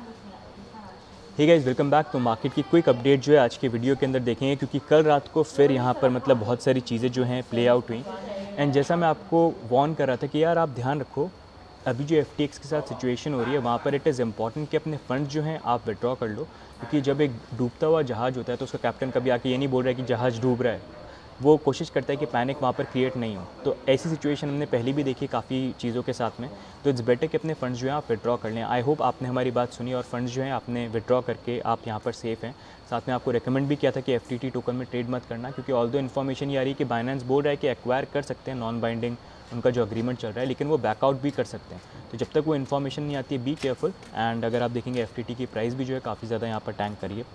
हे guys, welcome back. तो market की quick update जो है आज के वीडियो के अंदर देखेंगे, क्योंकि कल रात को फिर यहाँ पर मतलब बहुत सारी चीज़ें जो हैं प्ले आउट हुई। एंड जैसा मैं आपको वार्न कर रहा था कि यार आप ध्यान रखो, अभी जो एफ के साथ सिचुएशन हो रही है वहाँ पर इट इज़ इम्पॉर्टेंट कि अपने फंड जो हैं आप विड्रॉ कर लो, क्योंकि जब एक डूबता हुआ जहाज़ होता है तो उसका कैप्टन कभी आके ये नहीं बोल रहा है कि जहाज़ डूब रहा है, वो कोशिश करता है कि पैनिक वहाँ पर क्रिएट नहीं हो। तो ऐसी सिचुएशन हमने पहले भी देखी काफ़ी चीज़ों के साथ में। तो इट्स बेटर कि अपने फंड्स जो हैं आप विड्रॉ कर लें। आई होप आपने हमारी बात सुनी और फंड्स जो हैं आपने विड्रॉ करके आप यहाँ पर सेफ़ हैं। साथ में आपको रिकमेंड भी किया था कि एफ टोकन में ट्रेड मत करना, क्योंकि ऑल्दो इन्फॉर्मेशन ये आ रही है कि बाइनेंस बोल रहा है कि एक्वायर कर सकते हैं, नॉन बाइंडिंग उनका जो अग्रीमेंट चल रहा है, लेकिन वो बैकआउट भी कर सकते हैं। तो जब तक वो इन्फॉर्मेशन नहीं आती है, बी केयरफुल। एंड अगर आप देखेंगे एफ की प्राइस भी जो है काफ़ी ज़्यादा यहाँ पर टैंक करिए।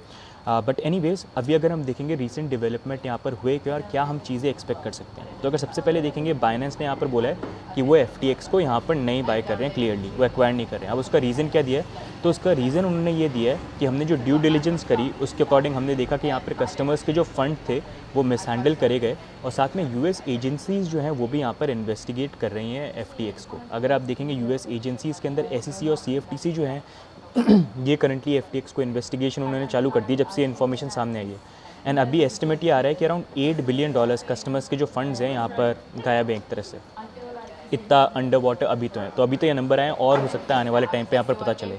बट एनीवेज अभी अगर हम देखेंगे रीसेंट डेवलपमेंट यहाँ पर हुए क्या और क्या हम चीज़ें एक्सपेक्ट कर सकते हैं, तो अगर सबसे पहले देखेंगे बाइनेंस ने यहाँ पर बोला है कि वो एफ को यहाँ पर नहीं बाय कर रहे हैं, क्लियरली वो एक्वायर नहीं कर रहे हैं। अब उसका रीज़न क्या दिया है, तो उसका रीज़न उन्होंने ये दिया है कि हमने जो ड्यू डिलिजेंस करी उसके अकॉर्डिंग हमने देखा कि यहाँ पर कस्टमर्स के जो फंड थे वो मिसहैंडल करे गए, और साथ में यूएस एजेंसीज़ जो हैं वो भी यहाँ पर इन्वेस्टिगेट कर रही हैं एफ को। अगर आप देखेंगे यूएस एजेंसीज़ के अंदर SEC और CFTC जो हैं ये करंटली एफ को इन्वेस्टिगेशन उन्होंने चालू कर दी जब से इन्फॉर्मेशन सामने आई है। एंड अभी एस्टिमेट ये आ रहा है कि अराउंड $8 बिलियन कस्टमर्स के जो फंड्स हैं यहाँ पर गायब हैं एक तरह से। इतना अंडर वाटर अभी तो है, तो अभी तो ये नंबर आए और हो सकता है आने वाले टाइम पे यहाँ पर पता चले।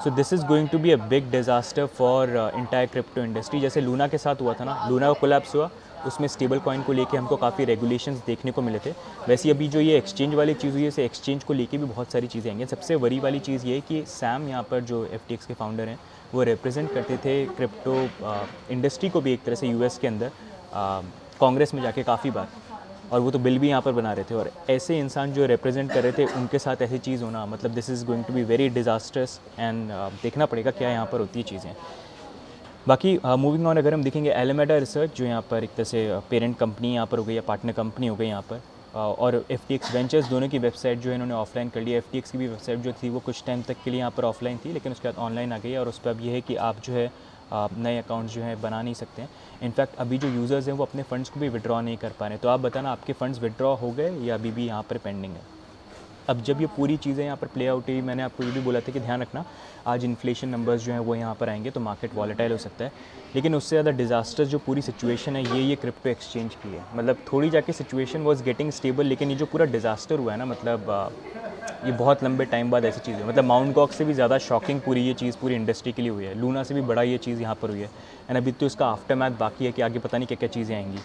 So this is going to be a big disaster for entire crypto industry. जैसे लूना के साथ हुआ था ना, लूना का कोलैप्स हुआ, उसमें स्टेबल कॉइन को लेके हमको काफ़ी रेगुलेशंस देखने को मिले थे। वैसे ही अभी जो ये एक्सचेंज वाली चीज़ हुई है, इसे एक्सचेंज को लेके भी बहुत सारी चीज़ें आएंगी। सबसे बड़ी वाली चीज़ ये है कि सैम यहाँ पर जो एफ के फाउंडर हैं वो रिप्रेजेंट करते थे क्रिप्टो इंडस्ट्री को भी एक तरह से यूएस के अंदर कांग्रेस में जाके काफ़ी बार, और वो तो बिल भी यहाँ पर बना रहे थे। और ऐसे इंसान जो रिप्रेजेंट कर रहे थे उनके साथ ऐसी चीज़ होना, मतलब this is going to be very disasters. And देखना पड़ेगा क्या यहाँ पर होती है चीज़ें। बाकी मूविंग ऑन, अगर हम देखेंगे एलिमेडा रिसर्च जो यहाँ पर एक तरह से पेरेंट कंपनी यहाँ पर हो गई या पार्टनर कंपनी हो गई यहाँ पर, और FTX वेंचर्स दोनों की वेबसाइट जो है इन्होंने ऑफलाइन कर ली। FTX की भी वेबसाइट जो थी वो कुछ टाइम तक के लिए यहाँ पर ऑफलाइन थी, लेकिन उसके बाद ऑनलाइन आ गई, और उस पर अब ये है कि आप जो है नए अकाउंट्स जो है बना नहीं सकते हैं। इनफैक्ट अभी जो यूज़र्स हैं वो अपने फ़ंड्स को भी विड्रॉ नहीं कर पा रहे हैं। तो आप बताना आपके फ़ंड्स विड्रॉ हो गए या अभी भी यहाँ पर पेंडिंग है। अब जब ये पूरी चीज़ें यहाँ पर प्ले आउट हुई, मैंने आपको ये भी बोला था कि ध्यान रखना आज इन्फ्लेशन नंबर्स जो हैं वो यहाँ पर आएंगे तो मार्केट वॉलेटाइल हो सकता है। लेकिन उससे ज़्यादा डिज़ास्टर्स जो पूरी सिचुएशन है ये क्रिप्टो एक्सचेंज की है। मतलब थोड़ी जाके सिचुएशन वाज गेटिंग स्टेबल, लेकिन ये जो पूरा डिज़ास्टर हुआ है ना, मतलब ये बहुत लंबे टाइम बाद ऐसी चीज़ है। मतलब माउंट गॉक्स से भी ज़्यादा शॉकिंग पूरी ये चीज़ पूरी इंडस्ट्री के लिए हुई है। लूना से भी बड़ा ये चीज़ यहाँ पर हुई है। एंड अभी तो इसका आफ्टर मैथ बाकी है कि आगे पता नहीं क्या क्या चीज़ें आएंगी।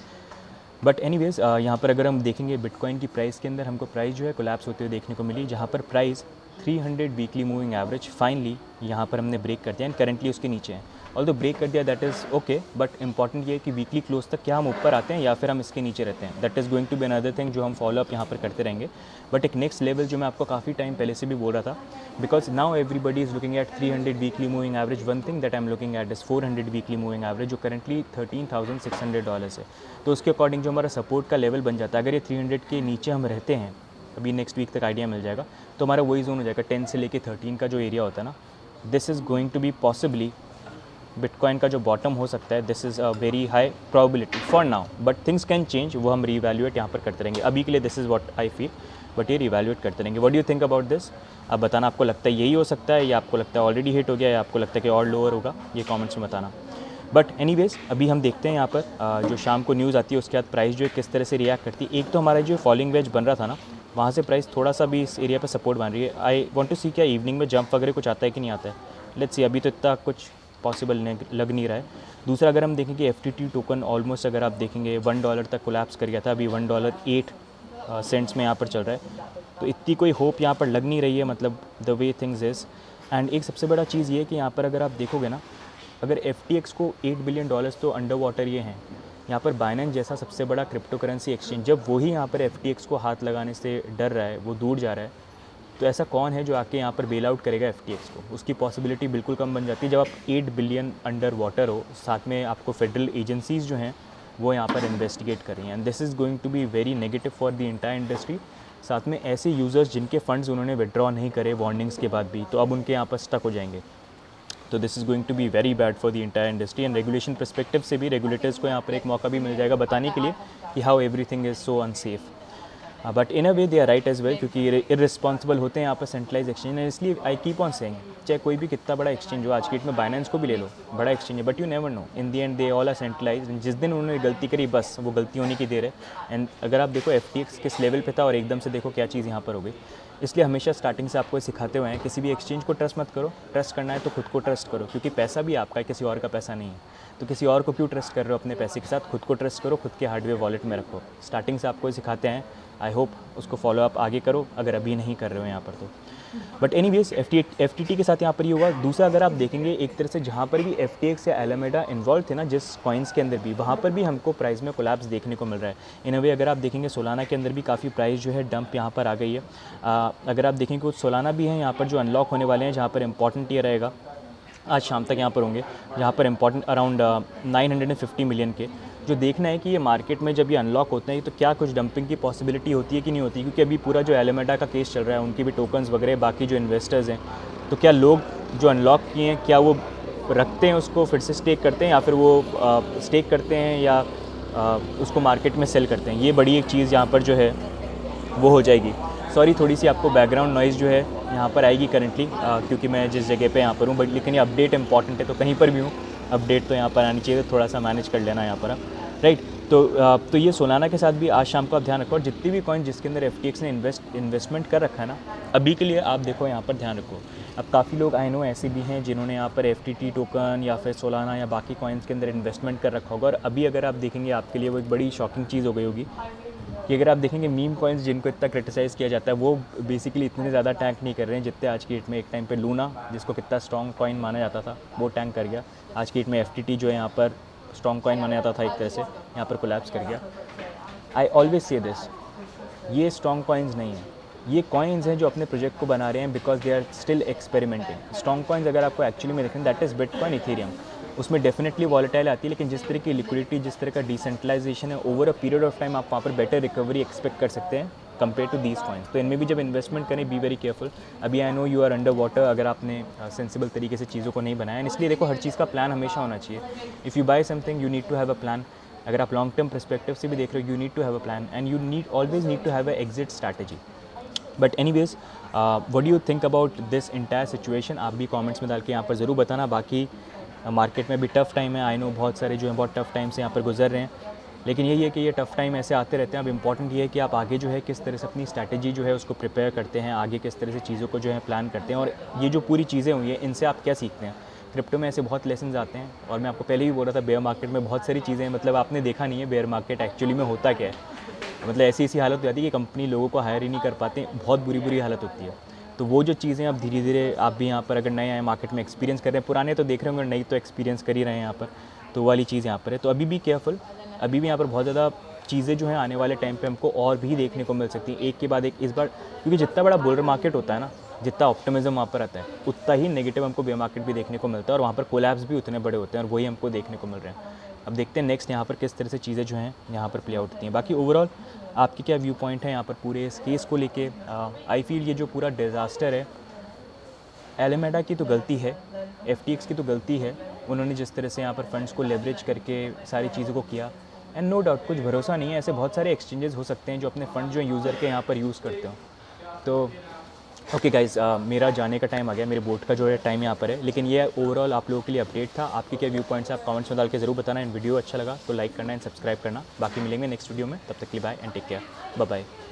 बट एनीवेज यहाँ पर अगर हम देखेंगे बिटकॉइन की प्राइस के अंदर हमको प्राइस जो है कोलैप्स होते हुए देखने को मिली, जहाँ पर price 300 weekly moving average finally यहाँ पर हमने ब्रेक कर दिया एंड करंटली उसके नीचे हैं। ऑल्दो ब्रेक कर दिया that is okay, but important ये है कि वीकली क्लोज तक क्या हम ऊपर आते हैं या फिर हम इसके नीचे रहते हैं। That is going to be another thing जो हम फॉलो अप यहाँ पर करते रहेंगे। बट एक नेक्स्ट लेवल जो मैं आपको काफ़ी टाइम पहले से भी बोल रहा था, because now everybody is looking at 300 weekly moving average. One thing that I am looking at is 400 weekly moving average, जो करंटली $13,600 है। तो उसके अकॉर्डिंग जो हमारा सपोर्ट का लेवल बन जाता है, अगर ये 300 के नीचे हम रहते हैं, अभी नेक्स्ट वीक तक आइडिया मिल जाएगा, तो हमारा वही जोन हो जाएगा 10 से लेके 13 का जो एरिया होता है ना, this is going to be possibly bitcoin का जो बॉटम हो सकता है। This is a very high probability for now, but things can change, वो हम रीवैल्यूएट यहाँ पर करते रहेंगे। अभी के लिए this is what I feel, but ये रीवैल्यूएट करते रहेंगे। What do you think about this? अब बताना, आपको लगता है यही हो सकता है या आपको लगता है ऑलरेडी हिट हो गया या आपको लगता है कि और लोअर होगा, ये कॉमेंट्स में बताना। बट एनीवेज अभी हम देखते हैं यहाँ पर जो शाम को न्यूज़ आती है उसके बाद प्राइस जो है किस तरह से रिएक्ट करती है। एक तो हमारा जो फॉलिंग वेज बन रहा था ना, वहाँ से प्राइस थोड़ा सा भी इस एरिया पर सपोर्ट बन रही है। आई वांट टू सी क्या इवनिंग में जंप वगैरह कुछ आता है कि नहीं आता है। लेट्स सी, अभी तो इतना कुछ पॉसिबल लग नहीं रहा है। दूसरा, अगर हम देखें कि FTT टोकन ऑलमोस्ट अगर आप देखेंगे $1 तक कोलैप्स कर गया था, अभी $1.08 में यहाँ पर चल रहा है। तो इतनी कोई होप यहाँ पर लग नहीं रही है, मतलब the way things is. And एक सबसे बड़ा चीज़ ये है कि यहाँ पर अगर आप देखोगे ना, अगर FTX को $8 बिलियन तो अंडर वाटर ये हैं, यहाँ पर बाइनेंस जैसा सबसे बड़ा क्रिप्टो करेंसी एक्सचेंज जब वही यहाँ पर FTX को हाथ लगाने से डर रहा है, वो दूर जा रहा है, तो ऐसा कौन है जो आके यहाँ पर बेल आउट करेगा FTX को? उसकी पॉसिबिलिटी बिल्कुल कम बन जाती है जब आप 8 बिलियन अंडर वाटर हो, साथ में आपको फेडरल एजेंसीज़ जो हैं वो यहाँ पर इन्वेस्टिगेट कर रही हैं। And this is going to be very negative for the entire industry. साथ में ऐसे यूज़र्स जिनके फंड्स उन्होंने विड्रॉ नहीं करे वार्निंग्स के बाद भी, तो अब उनके यहाँ पर स्टक हो जाएंगे। तो this is going to be very bad for the entire industry. And regulation perspective से भी रेगुलेटर्स को यहाँ पर एक मौका भी मिल जाएगा बताने के लिए कि how everything is so unsafe. But in a way they are right as well, क्योंकि इररिस्पॉन्सिबल होते हैं यहाँ पर सेंट्रलाइज एक्सचेंज, इसलिए आई कीप ऑन सेइंग चाहे कोई भी कितना बड़ा एक्सचेंज हो, आज की डेट में बाइनेंस को भी ले लो, बड़ा एक्सचेंज है, but you never know, in the end they all are centralize. जिस दिन उन्होंने गलती करी बस वो गलती होने की देर है। एंड अगर आप देखो FTX किस लेवल पे था और एकदम से देखो क्या चीज़ यहाँ पर हो गई। इसलिए हमेशा स्टार्टिंग से आपको सिखाते हुए हैं किसी भी एक्सचेंज को ट्रस्ट मत करो, ट्रस्ट करना है तो खुद को ट्रस्ट करो, क्योंकि पैसा भी आपका है, किसी और का पैसा नहीं है। तो किसी और को क्यों ट्रस्ट कर रहे हो अपने पैसे के साथ, खुद को ट्रस्ट करो, खुद के हार्डवेयर वॉलेट में रखो। स्टार्टिंग से आपको सिखाते हैं, आई होप उसको फॉलो अप आगे करो अगर अभी नहीं कर रहे हो यहाँ पर तो। बट एनीवेज FTT के साथ यहाँ पर ये हुआ। दूसरा अगर आप देखेंगे एक तरह से जहाँ पर भी FTX या एलामेडा इन्वॉल्व थे ना जिस कॉइन्स के अंदर भी, वहाँ पर भी हमको प्राइस में कोलैप्स देखने को मिल रहा है। इन अ वे अगर आप देखेंगे सोलाना के अंदर भी काफ़ी प्राइस जो है डंप यहाँ पर आ गई है। अगर आप देखेंगे कुछ सोलाना भी हैं यहाँ पर जो अनलॉक होने वाले हैं, जहाँ पर इंपॉर्टेंट ये रहेगा आज शाम तक यहाँ पर होंगे, जहाँ पर इंपॉर्टेंट अराउंड 950 मिलियन के। जो देखना है कि ये मार्केट में जब ये अनलॉक होते हैं तो क्या कुछ डंपिंग की पॉसिबिलिटी होती है कि नहीं होती, क्योंकि अभी पूरा जो एलामेडा का केस चल रहा है, उनकी भी टोकन्स वगैरह, बाकी जो इन्वेस्टर्स हैं, तो क्या लोग जो अनलॉक किए हैं क्या वो रखते हैं उसको फिर से स्टेक करते हैं, या फिर वो स्टेक करते हैं या उसको मार्केट में सेल करते हैं। ये बड़ी एक चीज़ यहाँ पर जो है वो हो जाएगी। सॉरी थोड़ी सी आपको बैकग्राउंड नॉइज़ जो है यहाँ पर आएगी करंटली, क्योंकि मैं जिस जगह पे यहाँ पर हूँ, बट लेकिन ये अपडेट इंपॉर्टेंट है तो कहीं पर भी हूँ अपडेट तो यहाँ पर आनी चाहिए, तो थोड़ा सा मैनेज कर लेना यहाँ पर आप, राइट। तो ये सोलाना के साथ भी आज शाम को आप ध्यान रखो, और जितनी भी कॉइन जिसके अंदर FTX ने इन्वेस्टमेंट कर रखा है ना, अभी के लिए आप देखो यहाँ पर ध्यान रखो। अब काफ़ी लोग आई नो ऐसे भी हैं जिन्होंने यहाँ पर FTT टोकन या फिर सोलाना या बाकी कॉइन्स के अंदर इन्वेस्टमेंट कर रखा होगा, और अभी अगर आप देखेंगे आपके लिए वो एक बड़ी शॉकिंग चीज़ हो गई होगी कि अगर आप देखेंगे मीम कॉइन्स जिनको इतना क्रिटिसाइज़ किया जाता है वो बेसिकली इतने ज़्यादा टैंक नहीं कर रहे हैं जितने आज की डेट में। एक टाइम पे लूना जिसको कितना स्ट्रॉन्ग कॉइन माना जाता था वो टैंक कर गया। आज की डेट में FTT जो है यहाँ पर स्ट्रॉन्ग कॉइन माना जाता था एक तरह से, यहाँ पर कोलैप्स कर गया। आई ऑलवेज से दिस, ये स्ट्रॉन्ग कॉइन्स नहीं है, ये कॉइन्स हैं जो अपने प्रोजेक्ट को बना रहे हैं because they are still experimenting. Strong coins अगर आपको एक्चुअली में देखें दैट इज़ बिटकॉइन, इथेरियम, उसमें डेफिनेटली वॉलेटाइल आती है, लेकिन जिस तरह की लिक्विडिटी, जिस तरह का डिसेंट्रलाइजेशन है, over a period of time आप वहाँ पर बेटर रिकवरी एक्सपेक्ट कर सकते हैं कंपेयर टू दीज कॉइन्स। तो इनमें भी जब इन्वेस्टमेंट करें बी वेरी केयरफुल। अभी I know you are under water अगर आपने सेंसिबल तरीके से चीज़ों को नहीं बनाया, इसलिए देखो हर चीज़ का प्लान हमेशा होना चाहिए। If you buy something you need to have a plan. अगर आप लॉन्ग टर्म परस्पेक्टिव से भी देख रहे हो, you need to have a plan and you need always need to have a exit strategy. But anyways what do you think about this entire situation, आप भी comments में डाल के यहाँ पर ज़रूर बताना। बाकी मार्केट में भी टफ़ टाइम है, आई नो बहुत सारे जो हैं बहुत टफ़ टाइम से यहाँ पर गुजर रहे हैं, लेकिन यही है कि ये टफ़ टाइम ऐसे आते रहते हैं। अब इंपॉर्टेंट ये है कि आप आगे जो है किस तरह से अपनी स्ट्रैटेजी जो है उसको प्रिपेयर करते हैं, आगे किस तरह से चीज़ों को जो है प्लान करते हैं, और ये जो पूरी चीज़ें हुई हैं इनसे आप क्या सीखते हैं। क्रिप्टो में ऐसे बहुत लेसन आते हैं, और मैं आपको पहले भी बोल रहा था बेयर मार्केट में बहुत सारी चीज़ें, मतलब आपने देखा नहीं है बेयर मार्केट एक्चुअली में होता क्या है। मतलब ऐसी हालत हो जाती है कि कंपनी लोगों को हायर ही नहीं कर पाते, बहुत बुरी हालत होती है। तो वो जो चीज़ें अब धीरे धीरे आप भी यहाँ पर अगर नए आए मार्केट में एक्सपीरियंस कर रहे हैं, पुराने तो देख रहे होंगे, नई तो एक्सपीरियंस कर ही रहे हैं यहाँ पर, तो वाली चीज़ यहाँ पर है। तो अभी भी केयरफुल, अभी भी यहाँ पर बहुत ज़्यादा चीज़ें जो हैं आने वाले टाइम पे हमको और भी देखने को मिल सकती हैं एक के बाद एक इस बार, क्योंकि जितना बड़ा बुल मार्केट होता है ना, जितना ऑप्टिमिज्म वहाँ पर आता है, उतना ही नेगेटिव हमको बेयर मार्केट भी देखने को मिलता है, और वहाँ पर कोलैप्स भी उतने बड़े होते हैं, और वही हमको देखने को मिल रहे हैं। अब देखते हैं नेक्स्ट यहाँ पर किस तरह से चीज़ें जो हैं यहाँ पर प्ले आउट होती हैं। बाकी ओवरऑल आपके क्या व्यू पॉइंट है यहाँ पर पूरे इस केस को लेके? आई फील ये जो पूरा डिज़ास्टर है, एलामेडा की तो गलती है, FTX की तो गलती है, उन्होंने जिस तरह से यहाँ पर फंड्स को लेवरेज करके सारी चीज़ों को किया। एंड नो डाउट कुछ भरोसा नहीं है, ऐसे बहुत सारे एक्सचेंजेस हो सकते हैं जो अपने फंड जो यूज़र के यहाँ पर यूज़ करते हो। तो ओके गाइज़, मेरा जाने का टाइम आ गया, मेरे बोट का जो है टाइम यहाँ पर है, लेकिन ये ओवरऑल आप लोगों के लिए अपडेट था। आपके क्या व्यू पॉइंट्स आप कमेंट्स में डाल के ज़रूर बताना। इन वीडियो अच्छा लगा तो लाइक करना एंड सब्सक्राइब करना। बाकी मिलेंगे नेक्स्ट वीडियो में, तब तक के लिए bye and take care, bye bye.